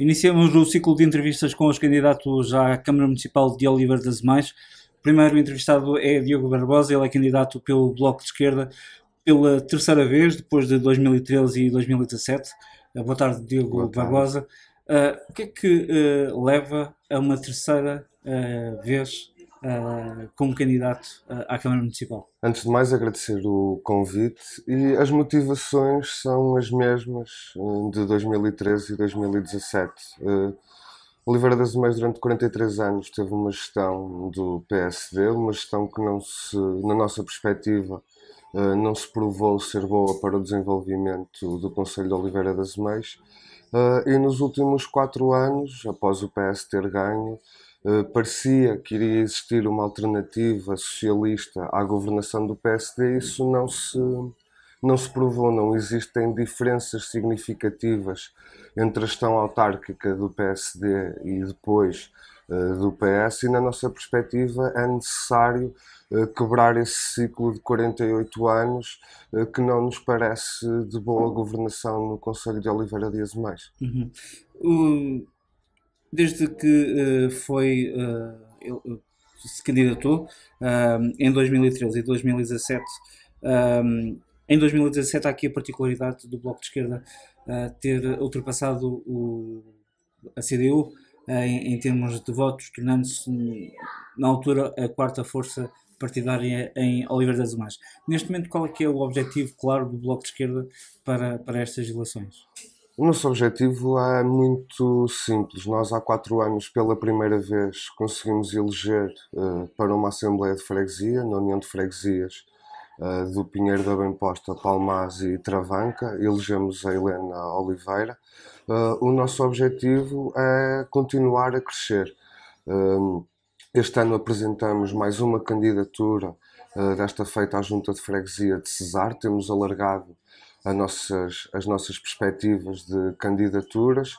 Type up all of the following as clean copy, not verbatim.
Iniciamos o ciclo de entrevistas com os candidatos à Câmara Municipal de Oliveira das Mães. O primeiro entrevistado é Diogo Barbosa, ele é candidato pelo Bloco de Esquerda pela terceira vez, depois de 2013 e 2017. Boa tarde, Diogo Boa tarde. Barbosa. O que é que leva a uma terceira vez como candidato à Câmara Municipal? Antes de mais, agradecer o convite e as motivações são as mesmas de 2013 e 2017. Oliveira das Mães, durante 43 anos, teve uma gestão do PSD, uma gestão que não se, na nossa perspectiva, não se provou ser boa para o desenvolvimento do Concelho de Oliveira das Mães. E nos últimos 4 anos, após o PS ter ganho, parecia que iria existir uma alternativa socialista à governação do PSD. Isso não se provou. Não existem diferenças significativas entre a gestão autárquica do PSD e depois do PS, e na nossa perspectiva é necessário quebrar esse ciclo de 48 anos que não nos parece de boa governação no Concelho de Oliveira das Mães. Desde que ele se candidatou em 2013 e 2017, em 2017 há aqui a particularidade do Bloco de Esquerda ter ultrapassado a CDU em termos de votos, tornando-se na altura a quarta força partidária em Oliveira das Mães. Neste momento, qual é que é o objetivo claro do Bloco de Esquerda para estas eleições? O nosso objetivo é muito simples. Nós há 4 anos, pela primeira vez, conseguimos eleger para uma Assembleia de Freguesia, na União de Freguesias do Pinheiro da Bem-Posta, Palmaz e Travanca. Elegemos a Helena Oliveira. O nosso objetivo é continuar a crescer. Este ano apresentamos mais uma candidatura, desta feita à Junta de Freguesia de Cesar. Temos alargado as nossas perspectivas de candidaturas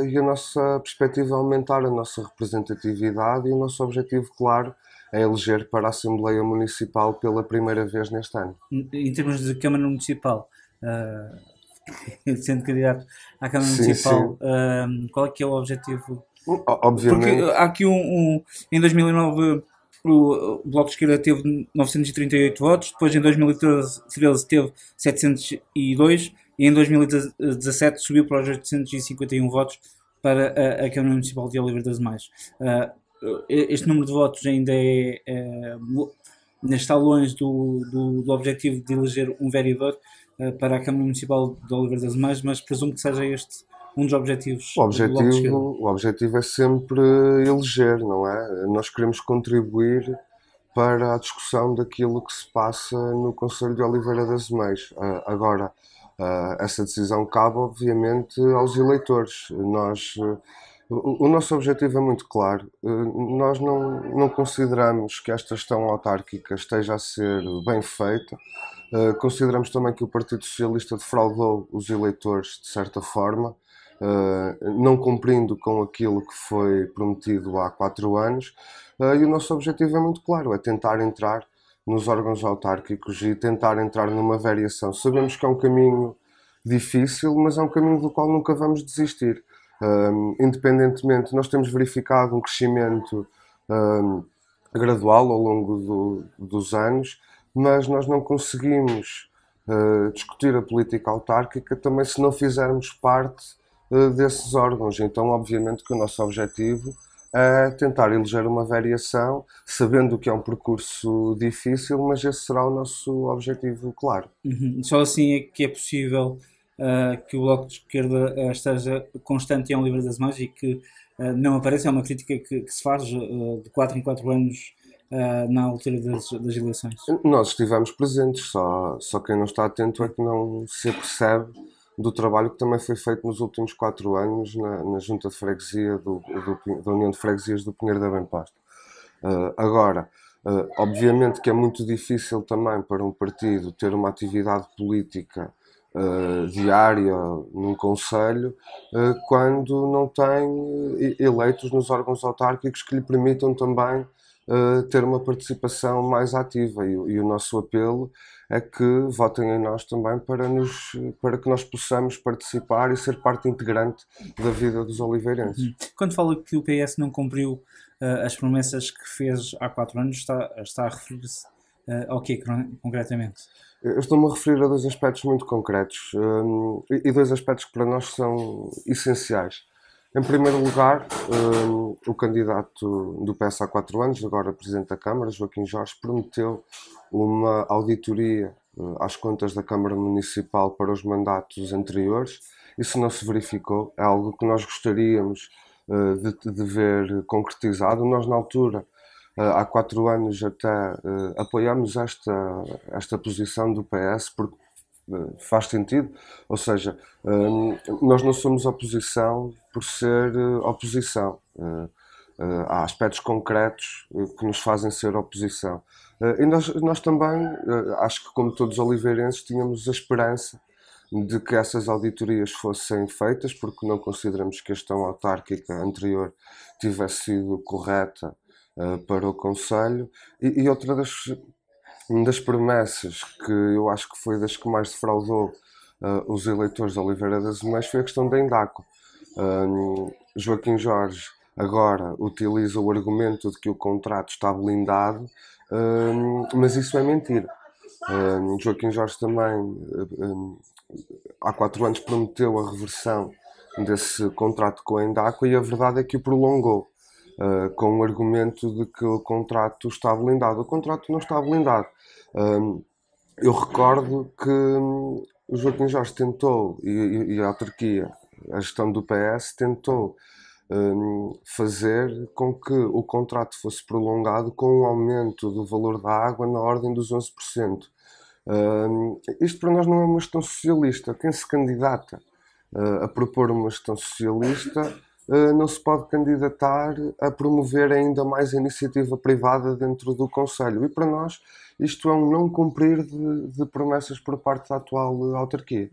e a nossa perspectiva é aumentar a nossa representatividade, e o nosso objetivo, claro, é eleger para a Assembleia Municipal pela primeira vez neste ano. Em termos de Câmara Municipal, sendo candidato à Câmara Sim, Municipal, sim. qual é que é o objetivo? Porque Obviamente, há aqui em 2009 o Bloco de Esquerda teve 938 votos, depois em 2013 teve 702 e em 2017 subiu para os 851 votos para a Câmara Municipal de Oliveira das Mães. Este número de votos ainda está longe do objetivo de eleger um vereador para a Câmara Municipal de Oliveira das Mães, mas presumo que seja este um dos objetivos o do Bloco de Esquerda. objetivo é sempre eleger, não é? Nós queremos contribuir para a discussão daquilo que se passa no Concelho de Oliveira das Mães. Agora, essa decisão cabe, obviamente, aos eleitores. O nosso objetivo é muito claro. Nós não consideramos que esta gestão autárquica esteja a ser bem feita. Consideramos também que o Partido Socialista defraudou os eleitores, de certa forma, não cumprindo com aquilo que foi prometido há 4 anos. E o nosso objetivo é muito claro, é tentar entrar nos órgãos autárquicos e tentar entrar numa variação. Sabemos que é um caminho difícil, mas é um caminho do qual nunca vamos desistir. Independentemente, nós temos verificado um crescimento gradual ao longo dos anos, mas nós não conseguimos discutir a política autárquica também se não fizermos parte desses órgãos. Então, obviamente, que o nosso objetivo é tentar eleger uma variação, sabendo que é um percurso difícil, mas esse será o nosso objetivo, claro. Só assim é que é possível que o Bloco de Esquerda esteja constante em Oliveira das Mães e que não apareça. É uma crítica que se faz de 4 em 4 anos na altura das eleições. Nós estivemos presentes, só quem não está atento é que não se apercebe do trabalho que também foi feito nos últimos 4 anos na Junta de Freguesia da União de Freguesias do Pinheiro da Bem-Posta. Agora, obviamente que é muito difícil também para um partido ter uma atividade política diária num concelho quando não tem eleitos nos órgãos autárquicos que lhe permitam também ter uma participação mais ativa e o nosso apelo é que votem em nós também para que nós possamos participar e ser parte integrante da vida dos oliveirenses. Quando fala que o PS não cumpriu as promessas que fez há 4 anos, está a referir-se ao quê concretamente? Eu estou-me a referir a dois aspectos muito concretos e dois aspectos que para nós são essenciais. Em primeiro lugar, o candidato do PS há 4 anos, agora Presidente da Câmara, Joaquim Jorge, prometeu uma auditoria às contas da Câmara Municipal para os mandatos anteriores. Isso não se verificou, é algo que nós gostaríamos de ver concretizado. Nós, na altura, há 4 anos até apoiamos esta posição do PS porque faz sentido, ou seja, nós não somos oposição por ser oposição. Há aspectos concretos que nos fazem ser oposição. E nós também, acho que como todos os oliveirenses, tínhamos a esperança de que essas auditorias fossem feitas, porque não consideramos que a gestão autárquica anterior tivesse sido correta para o Conselho. E outra das promessas que eu acho que foi das que mais defraudou os eleitores de Oliveira das Meias foi a questão da Indaco. Joaquim Jorge agora utiliza o argumento de que o contrato está blindado, mas isso é mentira. Joaquim Jorge também há 4 anos prometeu a reversão desse contrato com a Indaco e a verdade é que o prolongou. Com o argumento de que o contrato está blindado. O contrato não está blindado. Eu recordo que o Joaquim Jorge tentou, e a autarquia, a gestão do PS, tentou fazer com que o contrato fosse prolongado com um aumento do valor da água na ordem dos 11%. Isto para nós não é uma gestão socialista. Quem se candidata a propor uma gestão socialista não se pode candidatar a promover ainda mais a iniciativa privada dentro do Conselho. E para nós isto é um não cumprir de promessas por parte da atual autarquia.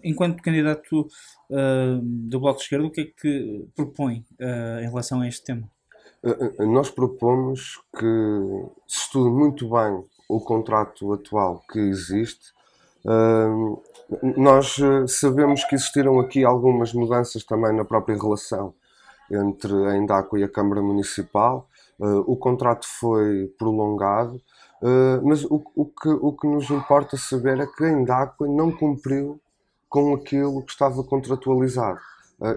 Enquanto candidato do Bloco de Esquerda, o que é que propõe em relação a este tema? Nós propomos que se estude muito bem o contrato atual que existe. Nós sabemos que existiram aqui algumas mudanças também na própria relação entre a Indaco e a Câmara Municipal. O contrato foi prolongado, mas o que nos importa saber é que a Indaco não cumpriu com aquilo que estava contratualizado.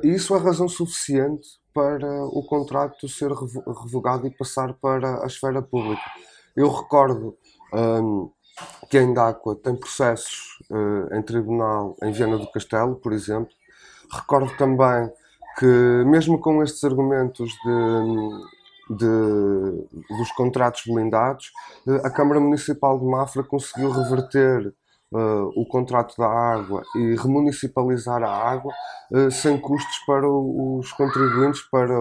E isso é razão suficiente para o contrato ser revogado e passar para a esfera pública. Eu recordo que a Indaco tem processos em tribunal em Viana do Castelo, por exemplo. Recordo também que, mesmo com estes argumentos dos contratos blindados, a Câmara Municipal de Mafra conseguiu reverter o contrato da água e remunicipalizar a água sem custos para os contribuintes, para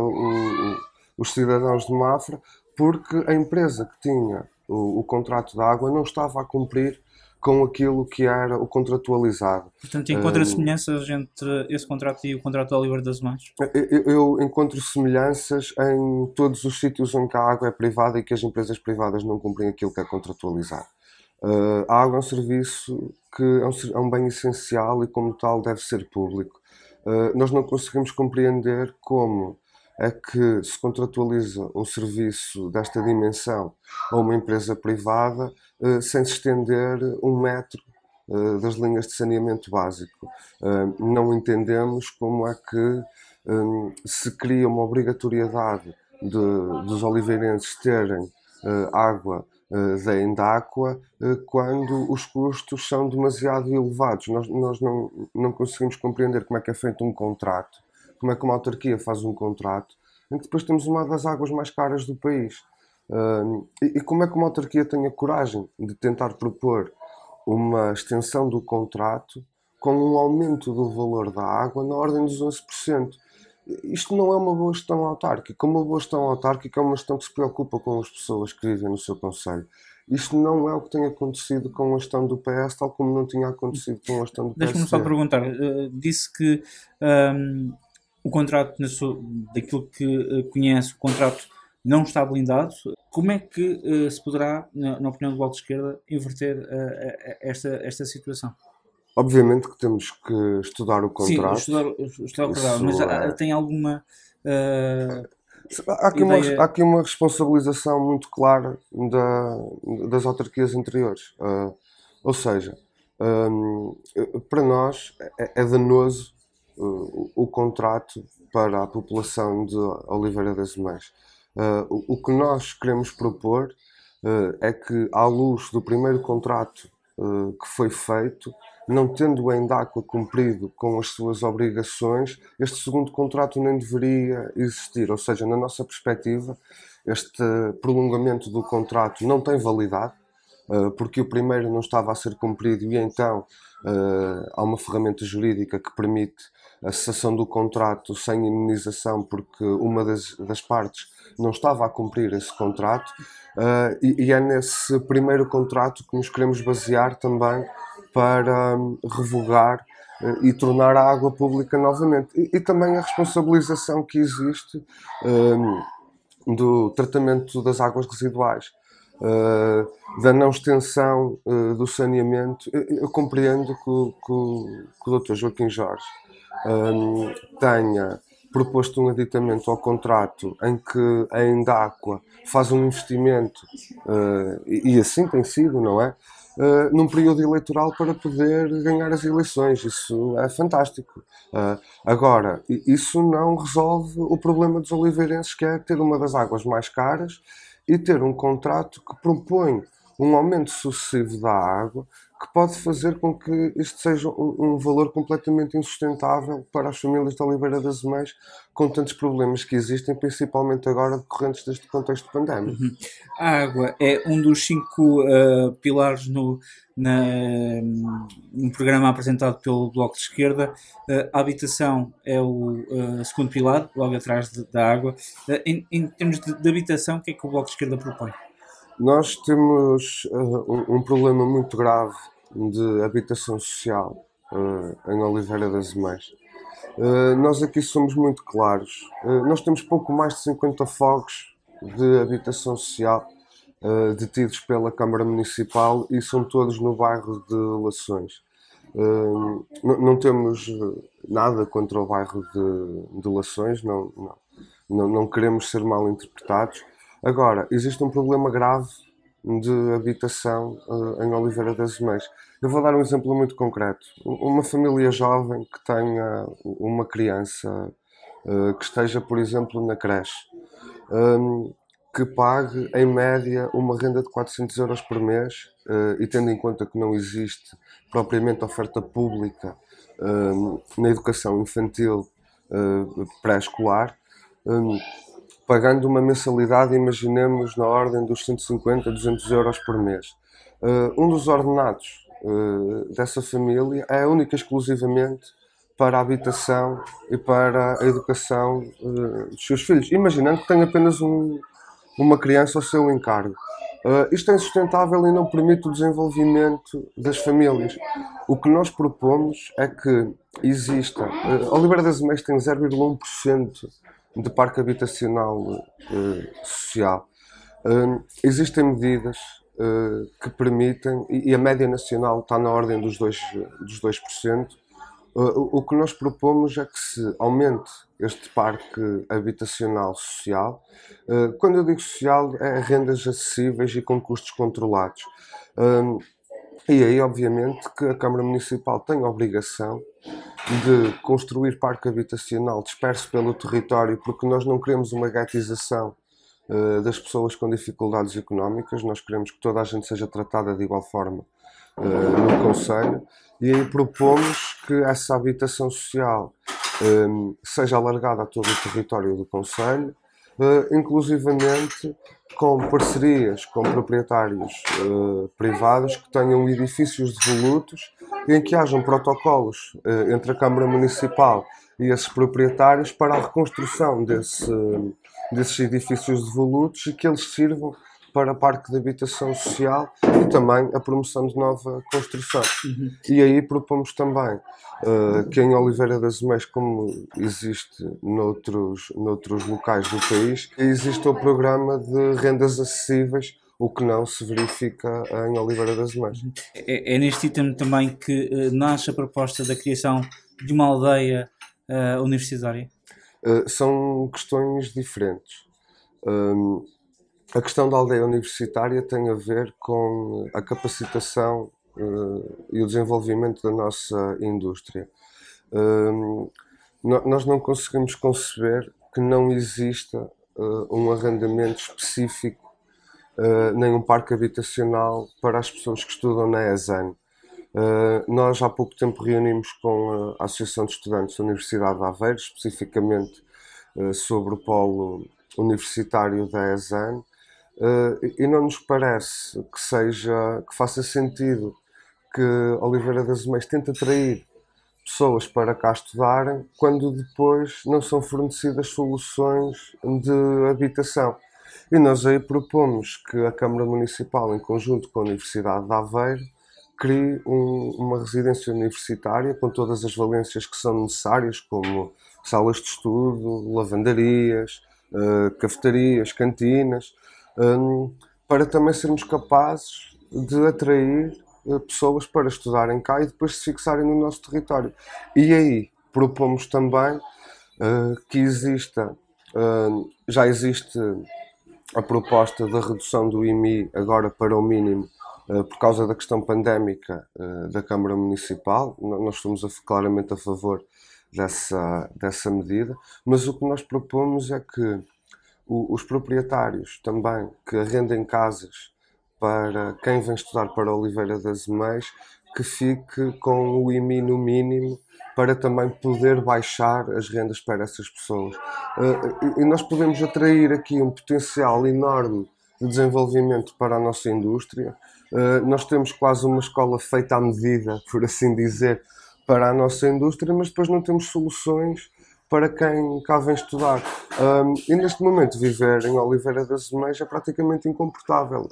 os cidadãos de Mafra, porque a empresa que tinha o contrato da água não estava a cumprir com aquilo que era o contratualizado. Portanto, encontra semelhanças entre esse contrato e o contrato da Oliveira das Mães? Eu encontro semelhanças em todos os sítios onde a água é privada e que as empresas privadas não cumprem aquilo que é contratualizado. A água é um serviço que é um bem essencial e, como tal, deve ser público. Nós não conseguimos compreender como é que se contratualiza um serviço desta dimensão a uma empresa privada sem se estender 1 metro das linhas de saneamento básico. Não entendemos como é que se cria uma obrigatoriedade dos oliveirenses terem água da Indáqua quando os custos são demasiado elevados. Nós não conseguimos compreender como é que é feito um contrato, como é que uma autarquia faz um contrato, em que depois temos uma das águas mais caras do país. E como é que uma autarquia tem a coragem de tentar propor uma extensão do contrato com um aumento do valor da água na ordem dos 11%? Isto não é uma boa gestão autárquica. Uma boa gestão autárquica é uma gestão que se preocupa com as pessoas que vivem no seu concelho. Isto não é o que tem acontecido com a gestão do PS, tal como não tinha acontecido com a gestão do PSD. Deixa-me só perguntar. Disse que o contrato, daquilo que conhece, o contrato não está blindado. Como é que se poderá, na opinião do Bloco de Esquerda, inverter esta situação? Obviamente que temos que estudar o Sim, contrato. estudar o contrato, mas tem alguma Há ideia? aqui uma responsabilização muito clara das autarquias anteriores. Ou seja, para nós é danoso o contrato para a população de Oliveira das Meias. O que nós queremos propor é que, à luz do primeiro contrato que foi feito, não tendo a Endacua cumprido com as suas obrigações, este segundo contrato nem deveria existir. Ou seja, na nossa perspectiva, este prolongamento do contrato não tem validade, porque o primeiro não estava a ser cumprido e então há uma ferramenta jurídica que permite a cessação do contrato sem indemnização porque uma das partes não estava a cumprir esse contrato, e é nesse primeiro contrato que nos queremos basear também para revogar e tornar a água pública novamente. E também a responsabilização que existe do tratamento das águas residuais, da não extensão do saneamento. Eu compreendo que o Dr. Joaquim Jorge tenha proposto um aditamento ao contrato em que a Endacua faz um investimento, e assim tem sido, não é? Num período eleitoral para poder ganhar as eleições. Isso é fantástico. Agora, isso não resolve o problema dos oliveirenses, que é ter uma das águas mais caras e ter um contrato que propõe um aumento sucessivo da água, que pode fazer com que isto seja um valor completamente insustentável para as famílias de Oliveira das Meias, com tantos problemas que existem, principalmente agora decorrentes deste contexto pandémico. A água é um dos 5 pilares no programa apresentado pelo Bloco de Esquerda. A habitação é o segundo pilar, logo atrás da água. Em termos de habitação, o que é que o Bloco de Esquerda propõe? Nós temos um problema muito grave de habitação social em Oliveira das Meias. Nós aqui somos muito claros. Nós temos pouco mais de 50 fogos de habitação social detidos pela Câmara Municipal e são todos no bairro de Lações. Não temos nada contra o bairro de Lações, não queremos ser mal interpretados. Agora, existe um problema grave de habitação em Oliveira das Meias. Eu vou dar um exemplo muito concreto. Uma família jovem que tenha uma criança que esteja, por exemplo, na creche, que pague, em média, uma renda de 400 euros por mês, e tendo em conta que não existe propriamente oferta pública na educação infantil pré-escolar, pagando uma mensalidade, imaginemos, na ordem dos 150 a 200 euros por mês. Um dos ordenados dessa família é única e exclusivamente para a habitação e para a educação dos seus filhos, imaginando que tem apenas uma criança ao seu encargo. Isto é insustentável e não permite o desenvolvimento das famílias. O que nós propomos é que exista... Oliveira das Meias tem 0,1% de parque habitacional social. Existem medidas que permitem, e a média nacional está na ordem dos 2%. O que nós propomos é que se aumente este parque habitacional social. Quando eu digo social, é rendas acessíveis e com custos controlados. E aí, obviamente, que a Câmara Municipal tem a obrigação de construir parque habitacional disperso pelo território, porque nós não queremos uma guetização das pessoas com dificuldades económicas. Nós queremos que toda a gente seja tratada de igual forma no Conselho, e aí propomos que essa habitação social seja alargada a todo o território do Conselho, inclusivamente com parcerias com proprietários privados que tenham edifícios devolutos, em que hajam protocolos entre a Câmara Municipal e esses proprietários para a reconstrução desses edifícios devolutos, e que eles sirvam para parque de habitação social e também a promoção de nova construção. E aí propomos também que em Oliveira das Meias, como existe noutros locais do país, existe o programa de rendas acessíveis, o que não se verifica em Oliveira das Meias. É neste item também que nasce a proposta da criação de uma aldeia universitária? São questões diferentes. A questão da aldeia universitária tem a ver com a capacitação e o desenvolvimento da nossa indústria. Nós não conseguimos conceber que não exista um arrendamento específico nem um parque habitacional para as pessoas que estudam na ESAN. Nós há pouco tempo reunimos com a Associação de Estudantes da Universidade de Aveiro, especificamente sobre o polo universitário da ESAN, e não nos parece que faça sentido que Oliveira das Meias tente atrair pessoas para cá estudarem quando depois não são fornecidas soluções de habitação. E nós aí propomos que a Câmara Municipal, em conjunto com a Universidade de Aveiro, crie uma residência universitária com todas as valências que são necessárias, como salas de estudo, lavandarias, cafetarias, cantinas, para também sermos capazes de atrair pessoas para estudarem cá e depois se fixarem no nosso território. E aí propomos também que já existe a proposta da redução do IMI agora para o mínimo por causa da questão pandémica da Câmara Municipal. Nós estamos claramente a favor dessa medida, mas o que nós propomos é que os proprietários também que arrendem casas para quem vem estudar para Oliveira das Meias, que fique com o IMI no mínimo para também poder baixar as rendas para essas pessoas. E nós podemos atrair aqui um potencial enorme de desenvolvimento para a nossa indústria. Nós temos quase uma escola feita à medida, por assim dizer, para a nossa indústria, mas depois não temos soluções para quem cá vem estudar. E neste momento viver em Oliveira das Meias é praticamente incomportável.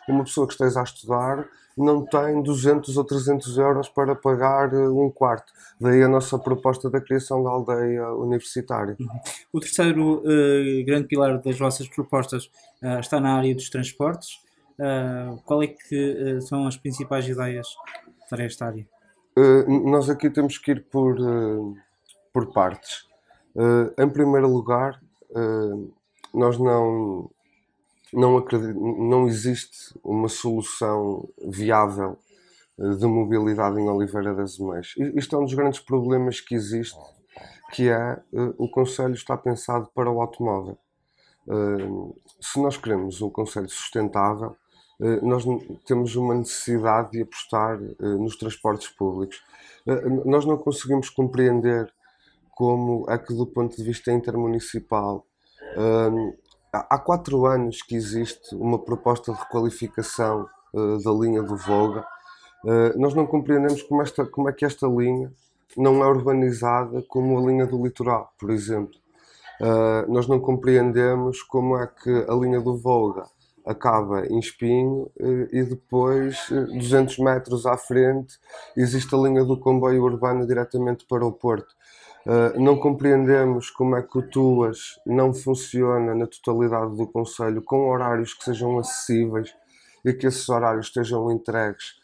Uma pessoa que esteja a estudar não tem 200 ou 300 euros para pagar um quarto. Daí a nossa proposta da criação da aldeia universitária. O terceiro grande pilar das vossas propostas está na área dos transportes. Qual é que são as principais ideias para esta área? Nós aqui temos que ir por partes. Em primeiro lugar, nós não existe uma solução viável de mobilidade em Oliveira das Meias. Isto é um dos grandes problemas que existe, que é o concelho está pensado para o automóvel. Se nós queremos um concelho sustentável, nós temos uma necessidade de apostar nos transportes públicos. Nós não conseguimos compreender como é que, do ponto de vista intermunicipal, há 4 anos que existe uma proposta de requalificação da linha do Volga. Nós não compreendemos como é que esta linha não é urbanizada como a linha do litoral, por exemplo. Nós não compreendemos como é que a linha do Volga acaba em Espinho e depois, 200 metros à frente, existe a linha do comboio urbano diretamente para o Porto. Não compreendemos como é que o Tuas não funciona na totalidade do concelho com horários que sejam acessíveis e que esses horários estejam entregues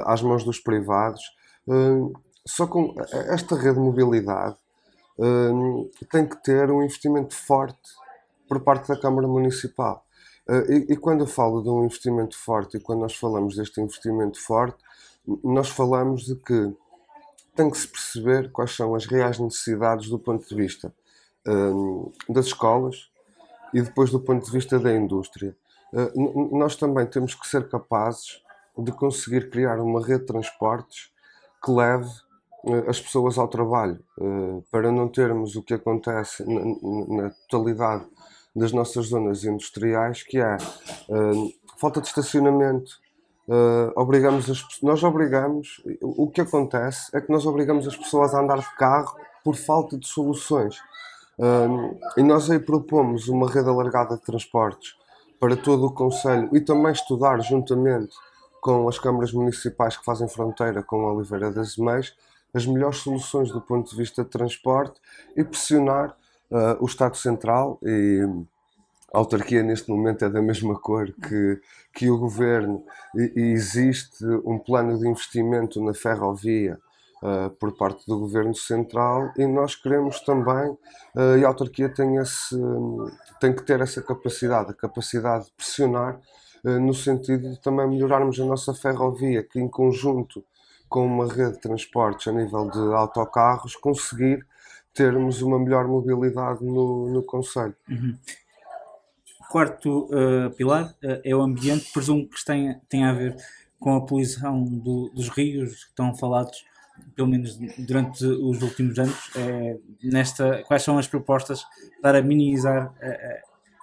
às mãos dos privados. Só com esta rede de mobilidade tem que ter um investimento forte por parte da Câmara Municipal. E quando eu falo de um investimento forte e quando nós falamos deste investimento forte, nós falamos de que tem que se perceber quais são as reais necessidades do ponto de vista das escolas e depois do ponto de vista da indústria. Nós também temos que ser capazes de conseguir criar uma rede de transportes que leve as pessoas ao trabalho, para não termos o que acontece na totalidade das nossas zonas industriais, que é falta de estacionamento. O que acontece é que nós obrigamos as pessoas a andar de carro por falta de soluções. E nós aí propomos uma rede alargada de transportes para todo o concelho e também estudar juntamente com as câmaras municipais que fazem fronteira com Oliveira das Meias as melhores soluções do ponto de vista de transporte e pressionar o Estado Central e a autarquia neste momento é da mesma cor que o Governo e existe um plano de investimento na ferrovia por parte do Governo Central e nós queremos também, e a autarquia tem que ter essa capacidade, a capacidade de pressionar no sentido de também melhorarmos a nossa ferrovia, que em conjunto com uma rede de transportes a nível de autocarros, conseguir termos uma melhor mobilidade no concelho. Quarto pilar é o ambiente, presumo que tem a ver com a poluição dos rios que estão falados, pelo menos durante os últimos anos. Quais são as propostas para minimizar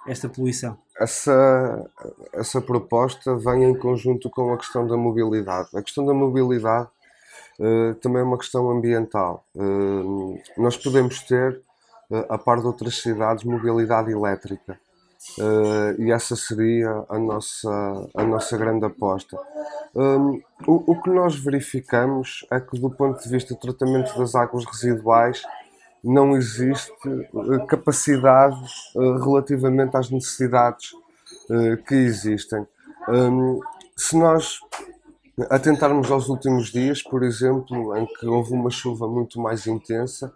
esta poluição? Essa proposta vem em conjunto com a questão da mobilidade. A questão da mobilidade também é uma questão ambiental. Nós podemos ter, a par de outras cidades, mobilidade elétrica. E essa seria a nossa grande aposta. O que nós verificamos é que, do ponto de vista do tratamento das águas residuais, não existe capacidade relativamente às necessidades que existem. Se nós atentarmos aos últimos dias, por exemplo, em que houve uma chuva muito mais intensa,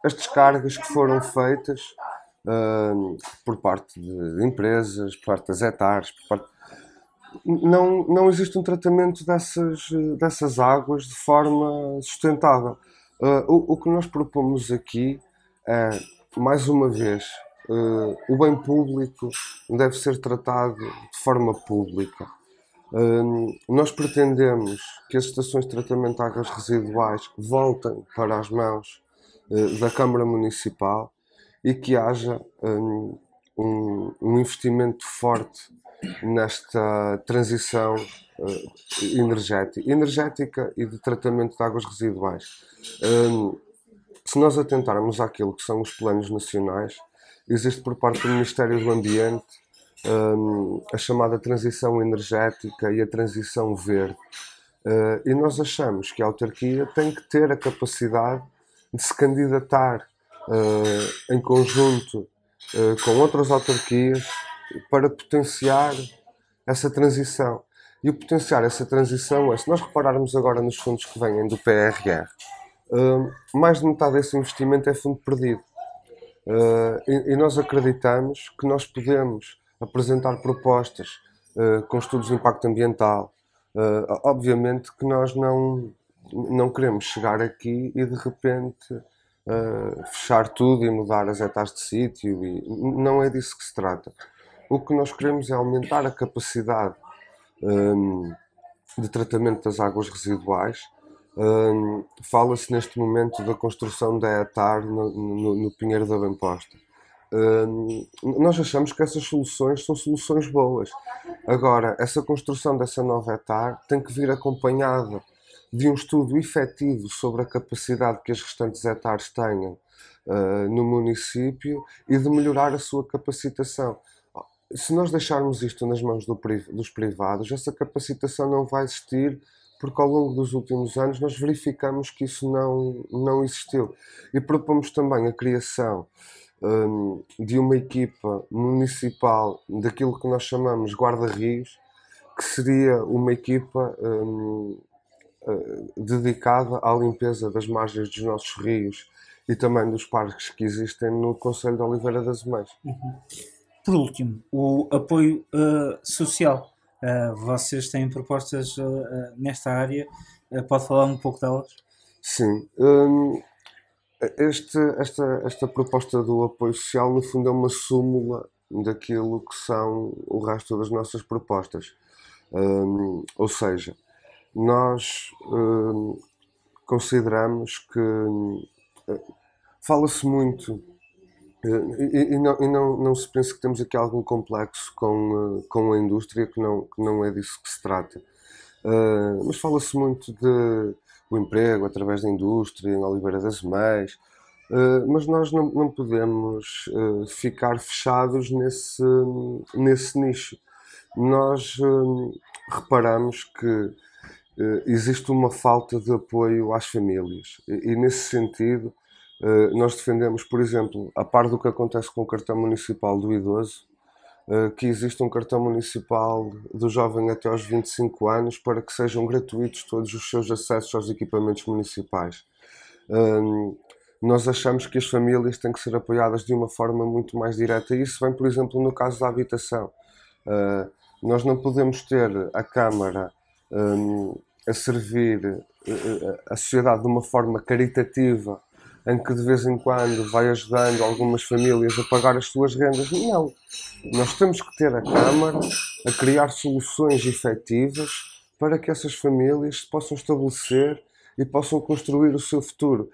as descargas que foram feitas por parte de empresas, por parte das hectares, não existe um tratamento dessas águas de forma sustentável. O que nós propomos aqui é, mais uma vez, o bem público deve ser tratado de forma pública. Nós pretendemos que as estações de tratamento de águas residuais voltem para as mãos da Câmara Municipal e que haja um investimento forte nesta transição energética e de tratamento de águas residuais. Se nós atentarmos àquilo que são os planos nacionais, existe por parte do Ministério do Ambiente a chamada transição energética e a transição verde. E nós achamos que a autarquia tem que ter a capacidade de se candidatar em conjunto com outras autarquias para potenciar essa transição. E o potenciar essa transição é, se nós repararmos agora nos fundos que vêm do PRR, mais de metade desse investimento é fundo perdido. E nós acreditamos que nós podemos apresentar propostas com estudos de impacto ambiental. Obviamente que nós não queremos chegar aqui e de repente fechar tudo e mudar as hectares de sítio, e não é disso que se trata. O que nós queremos é aumentar a capacidade de tratamento das águas residuais. Fala-se neste momento da construção da hectare no Pinheiro da Bem-Posta. Nós achamos que essas soluções são soluções boas. Agora, essa construção dessa nova hectare tem que vir acompanhada de um estudo efetivo sobre a capacidade que as restantes hectares tenham no município e de melhorar a sua capacitação. Se nós deixarmos isto nas mãos dos privados, essa capacitação não vai existir, porque ao longo dos últimos anos nós verificamos que isso não existiu. E propomos também a criação de uma equipa municipal daquilo que nós chamamos guarda-rios, que seria uma equipa dedicada à limpeza das margens dos nossos rios e também dos parques que existem no concelho de Oliveira das Meias. Por último, o apoio social. Vocês têm propostas nesta área, pode falar um pouco delas? Sim. Esta proposta do apoio social, no fundo, é uma súmula daquilo que são o resto das nossas propostas. Ou seja, nós consideramos que fala-se muito e não se pensa que temos aqui algum complexo com a indústria, que não é disso que se trata. Mas fala-se muito do emprego através da indústria em Oliveira das Meias. Mas nós não podemos ficar fechados nesse nicho. Nós reparamos que existe uma falta de apoio às famílias e nesse sentido nós defendemos, por exemplo, a par do que acontece com o cartão municipal do idoso, que exista um cartão municipal do jovem até aos 25 anos para que sejam gratuitos todos os seus acessos aos equipamentos municipais. Hum, Nós achamos que as famílias têm que ser apoiadas de uma forma muito mais direta. E isso vem, por exemplo, no caso da habitação. Uh, Nós não podemos ter a Câmara a servir a sociedade de uma forma caritativa, em que de vez em quando vai ajudando algumas famílias a pagar as suas rendas. Não. Nós temos que ter a Câmara a criar soluções efetivas para que essas famílias se possam estabelecer e possam construir o seu futuro.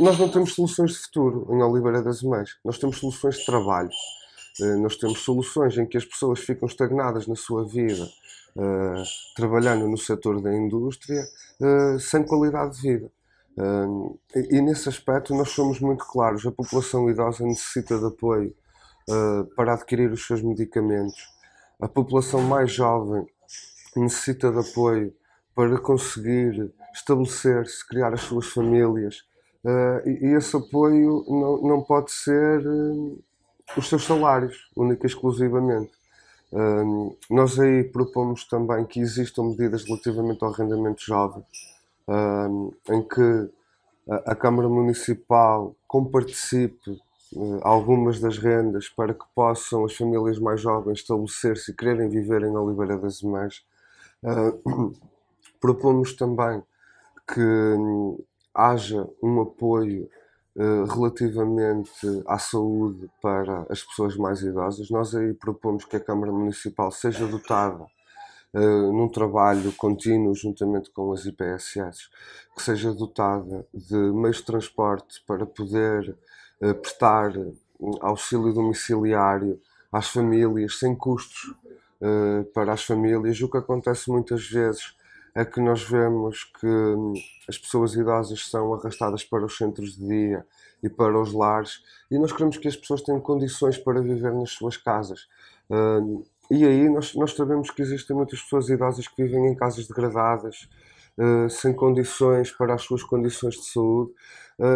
Nós não temos soluções de futuro em Oliveira das Mães, nós temos soluções de trabalho. Nós temos soluções em que as pessoas ficam estagnadas na sua vida, trabalhando no setor da indústria, sem qualidade de vida. E nesse aspecto nós somos muito claros. A população idosa necessita de apoio para adquirir os seus medicamentos. A população mais jovem necessita de apoio para conseguir estabelecer-se, criar as suas famílias. E esse apoio não pode ser os seus salários, única e exclusivamente. Nós aí propomos também que existam medidas relativamente ao arrendamento jovem, em que a Câmara Municipal comparticipe algumas das rendas para que possam as famílias mais jovens estabelecer-se e quererem viver em Oliveira das Mães. Propomos também que haja um apoio relativamente à saúde para as pessoas mais idosas. Nós aí propomos que a Câmara Municipal seja dotada num trabalho contínuo juntamente com as IPSS, que seja dotada de meios de transporte para poder prestar auxílio domiciliário às famílias sem custos para as famílias. O que acontece muitas vezes é que nós vemos que as pessoas idosas são arrastadas para os centros de dia e para os lares, e nós queremos que as pessoas tenham condições para viver nas suas casas. E aí nós sabemos que existem muitas pessoas idosas que vivem em casas degradadas, sem condições para as suas condições de saúde,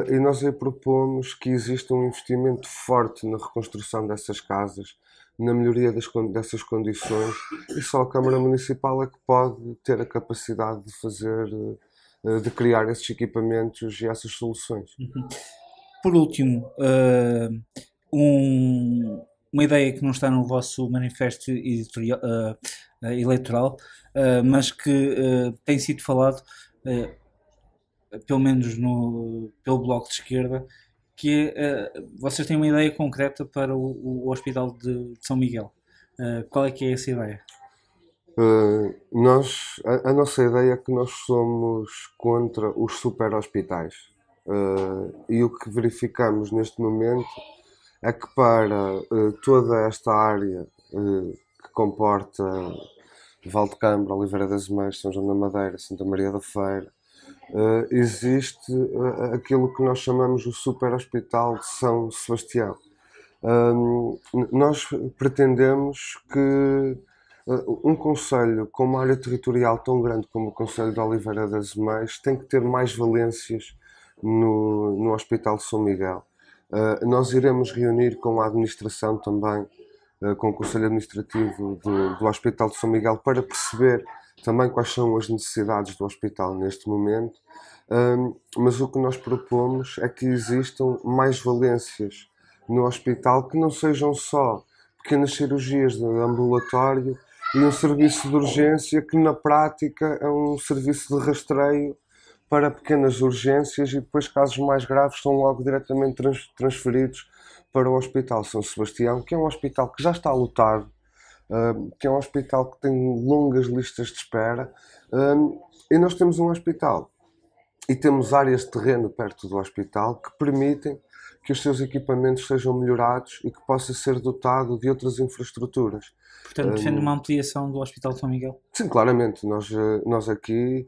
e nós aí propomos que exista um investimento forte na reconstrução dessas casas, na melhoria dessas condições, e só a Câmara Municipal é que pode ter a capacidade de fazer, de criar esses equipamentos e essas soluções. Por último, uma ideia que não está no vosso manifesto eleitoral, mas que tem sido falado, pelo menos pelo Bloco de Esquerda, que vocês têm uma ideia concreta para o Hospital de São Miguel. Qual é que é essa ideia? A nossa ideia é que nós somos contra os super hospitais. E o que verificamos neste momento é que para toda esta área que comporta Valdecambra, Oliveira das Mães, São João da Madeira, Santa Maria da Feira, existe aquilo que nós chamamos o Super Hospital de São Sebastião. Nós pretendemos que um concelho com uma área territorial tão grande como o Concelho de Oliveira das Mães tem que ter mais valências no Hospital de São Miguel. Nós iremos reunir com a administração também, com o Conselho Administrativo do Hospital de São Miguel, para perceber também quais são as necessidades do hospital neste momento, mas o que nós propomos é que existam mais valências no hospital, que não sejam só pequenas cirurgias de ambulatório e um serviço de urgência que na prática é um serviço de rastreio para pequenas urgências, e depois casos mais graves são logo diretamente transferidos para o Hospital São Sebastião, que é um hospital que já está lotado, que é um hospital que tem longas listas de espera, e nós temos um hospital e temos áreas de terreno perto do hospital que permitem que os seus equipamentos sejam melhorados e que possa ser dotado de outras infraestruturas. Portanto, defende uma ampliação do Hospital de São Miguel? Sim, claramente. Nós aqui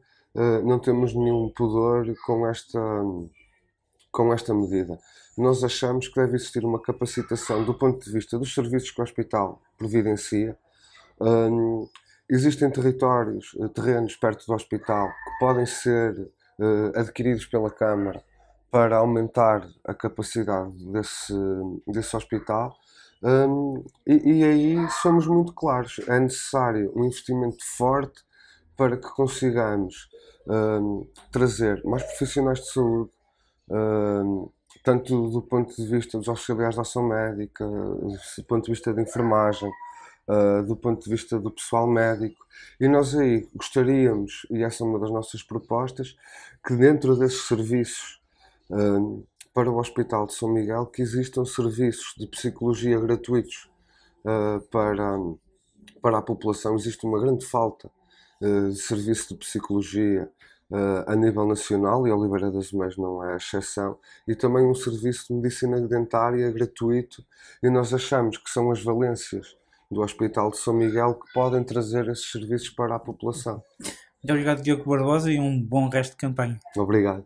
não temos nenhum pudor com com esta medida. Nós achamos que deve existir uma capacitação do ponto de vista dos serviços que o hospital providencia. Existem territórios, terrenos perto do hospital que podem ser adquiridos pela Câmara para aumentar a capacidade desse hospital. E aí somos muito claros, é necessário um investimento forte para que consigamos trazer mais profissionais de saúde, tanto do ponto de vista dos auxiliares de ação médica, do ponto de vista de enfermagem, do ponto de vista do pessoal médico. E nós aí gostaríamos, e essa é uma das nossas propostas, que dentro desses serviços para o Hospital de São Miguel, que existam serviços de psicologia gratuitos para a população. Existe uma grande falta de serviço de psicologia a nível nacional, e Oliveira das Meias não é a exceção, e também um serviço de medicina dentária gratuito, e nós achamos que são as valências do Hospital de São Miguel que podem trazer esses serviços para a população. Muito obrigado, Diogo Barbosa, e um bom resto de campanha. Obrigado.